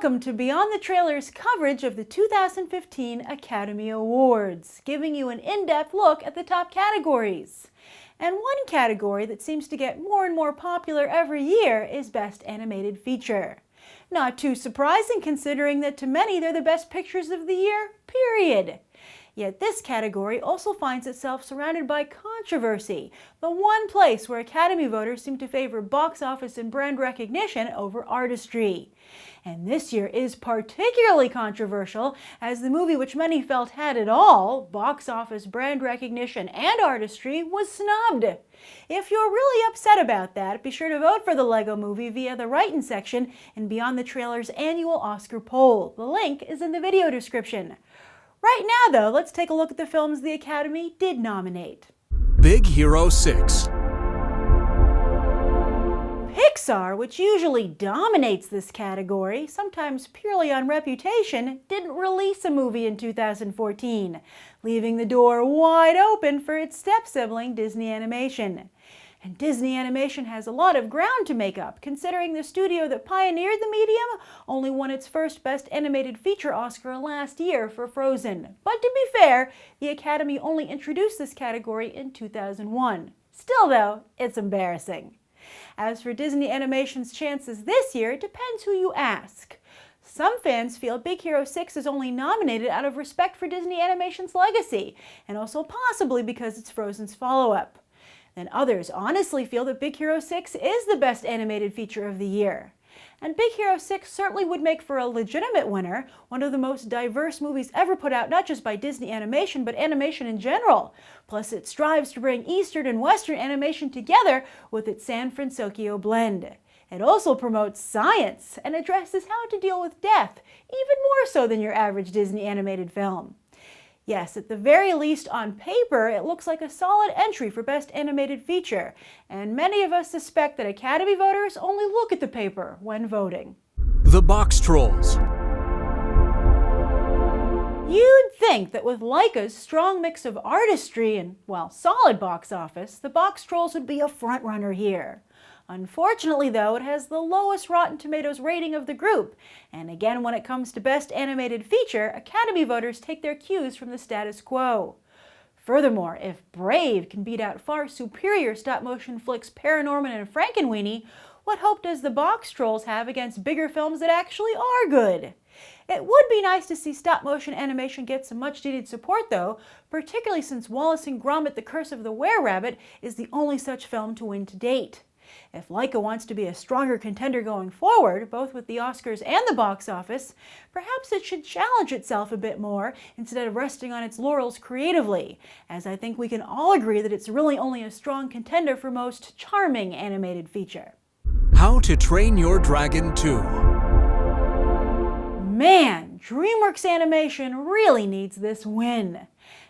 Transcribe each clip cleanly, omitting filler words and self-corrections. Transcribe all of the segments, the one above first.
Welcome to Beyond the Trailers coverage of the 2015 Academy Awards, giving you an in-depth look at the top categories. And one category that seems to get more and more popular every year is Best Animated Feature. Not too surprising considering that to many they're the best pictures of the year, period. Yet this category also finds itself surrounded by controversy, the one place where Academy voters seem to favor box office and brand recognition over artistry. And this year is particularly controversial as the movie which many felt had it all, box office, brand recognition, and artistry, was snubbed. If you're really upset about that, be sure to vote for the Lego Movie via the Write-In section in Beyond the Trailers' annual Oscar poll. The link is in the video description. Right now, though, let's take a look at the films the Academy did nominate. Big Hero 6. Pixar, which usually dominates this category, sometimes purely on reputation, didn't release a movie in 2014, leaving the door wide open for its step-sibling Disney Animation. And Disney Animation has a lot of ground to make up, considering the studio that pioneered the medium only won its first Best Animated Feature Oscar last year for Frozen. But to be fair, the Academy only introduced this category in 2001. Still though, it's embarrassing. As for Disney Animation's chances this year, it depends who you ask. Some fans feel Big Hero 6 is only nominated out of respect for Disney Animation's legacy, and also possibly because it's Frozen's follow-up. Then others honestly feel that Big Hero 6 is the best animated feature of the year. And Big Hero 6 certainly would make for a legitimate winner, one of the most diverse movies ever put out not just by Disney Animation, but animation in general. Plus it strives to bring Eastern and Western animation together with its San Francisco blend. It also promotes science and addresses how to deal with death, even more so than your average Disney animated film. Yes, at the very least on paper, it looks like a solid entry for Best Animated Feature, and many of us suspect that Academy voters only look at the paper when voting. The Boxtrolls. You'd think that with Laika's strong mix of artistry and, well, solid box office, the Boxtrolls would be a frontrunner here. Unfortunately, though, it has the lowest Rotten Tomatoes rating of the group, and again, when it comes to Best Animated Feature, Academy voters take their cues from the status quo. Furthermore, if Brave can beat out far superior stop-motion flicks Paranorman and Frankenweenie, what hope does the Boxtrolls have against bigger films that actually are good? It would be nice to see stop-motion animation get some much-needed support, though, particularly since Wallace and Gromit: The Curse of the Were-Rabbit is the only such film to win to date. If Laika wants to be a stronger contender going forward, both with the Oscars and the box office, perhaps it should challenge itself a bit more instead of resting on its laurels creatively, as I think we can all agree that it's really only a strong contender for most charming animated feature. How to Train Your Dragon 2. Man, Dreamworks Animation really needs this win.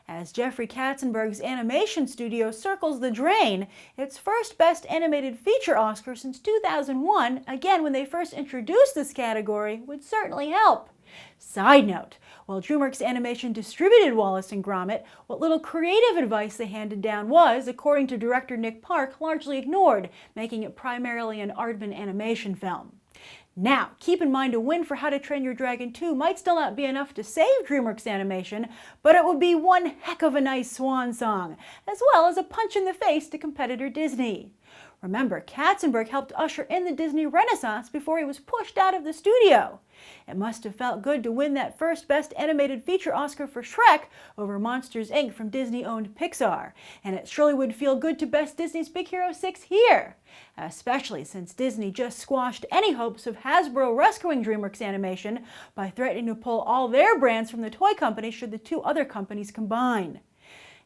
As Jeffrey Katzenberg's animation studio circles the drain, its first Best Animated Feature Oscar since 2001, again when they first introduced this category, would certainly help. Side note, while Dreamworks Animation distributed Wallace and Gromit, what little creative advice they handed down was, according to director Nick Park, largely ignored, making it primarily an Aardman animation film. Now, keep in mind a win for How to Train Your Dragon 2 might still not be enough to save Dreamworks Animation, but it would be one heck of a nice swan song, as well as a punch in the face to competitor Disney. Remember, Katzenberg helped usher in the Disney Renaissance before he was pushed out of the studio. It must have felt good to win that first Best Animated Feature Oscar for Shrek over Monsters, Inc. from Disney-owned Pixar, and it surely would feel good to best Disney's Big Hero 6 here, especially since Disney just squashed any hopes of Hasbro rescuing Dreamworks Animation by threatening to pull all their brands from the toy company should the two other companies combine.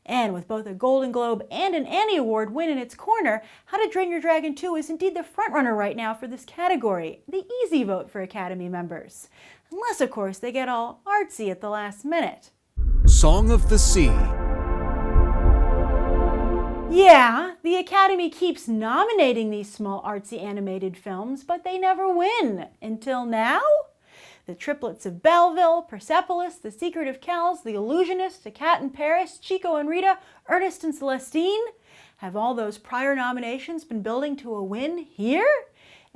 And with both a Golden Globe and an Annie Award win in its corner, How to Train Your Dragon 2 is indeed the frontrunner right now for this category, the easy vote for Academy members. Unless, of course, they get all artsy at the last minute. Song of the Sea. Yeah, the Academy keeps nominating these small artsy animated films, but they never win. Until now? The triplets of Belleville, Persepolis, The Secret of Kells, The Illusionist, A Cat in Paris, Chico and Rita, Ernest and Celestine? Have all those prior nominations been building to a win here?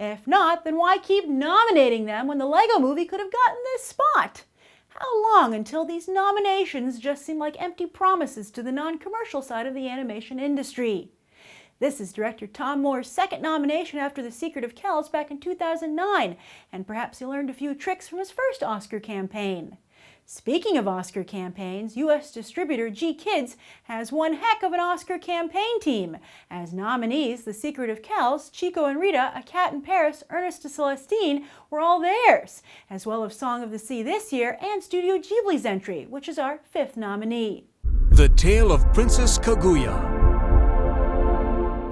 If not, then why keep nominating them when the Lego Movie could have gotten this spot? How long until these nominations just seem like empty promises to the non-commercial side of the animation industry? This is director Tomm Moore's second nomination after The Secret of Kells back in 2009, and perhaps he learned a few tricks from his first Oscar campaign. Speaking of Oscar campaigns, U.S. distributor G-Kids has one heck of an Oscar campaign team. As nominees, The Secret of Kells, Chico and Rita, A Cat in Paris, Ernest to Celestine were all theirs, as well as Song of the Sea this year and Studio Ghibli's entry, which is our fifth nominee. The Tale of Princess Kaguya.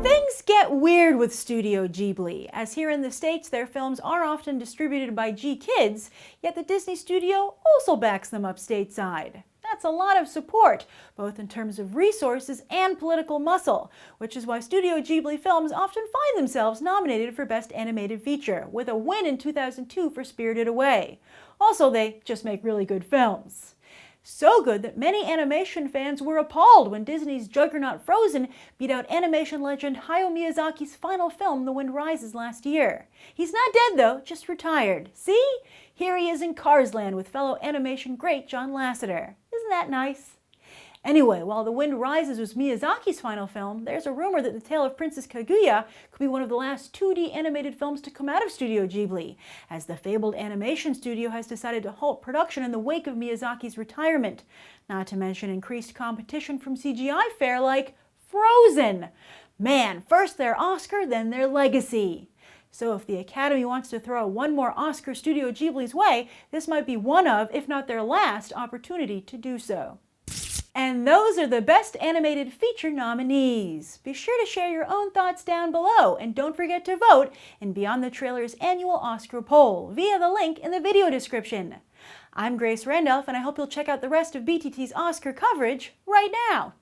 Things get weird with Studio Ghibli, as here in the States their films are often distributed by G-Kids, yet the Disney studio also backs them up stateside. That's a lot of support, both in terms of resources and political muscle, which is why Studio Ghibli films often find themselves nominated for Best Animated Feature, with a win in 2002 for Spirited Away. Also, they just make really good films. So good that many animation fans were appalled when Disney's juggernaut Frozen beat out animation legend Hayao Miyazaki's final film, The Wind Rises, last year. He's not dead though, just retired. See? Here he is in Cars Land with fellow animation great John Lasseter. Isn't that nice? Anyway, while The Wind Rises was Miyazaki's final film, there's a rumor that The Tale of Princess Kaguya could be one of the last 2D animated films to come out of Studio Ghibli, as the fabled animation studio has decided to halt production in the wake of Miyazaki's retirement, not to mention increased competition from CGI fare like Frozen. Man, first their Oscar, then their legacy. So if the Academy wants to throw one more Oscar Studio Ghibli's way, this might be one of, if not their last, opportunity to do so. And those are the Best Animated Feature nominees. Be sure to share your own thoughts down below, and don't forget to vote in Beyond the Trailer's annual Oscar poll via the link in the video description. I'm Grace Randolph, and I hope you'll check out the rest of BTT's Oscar coverage right now.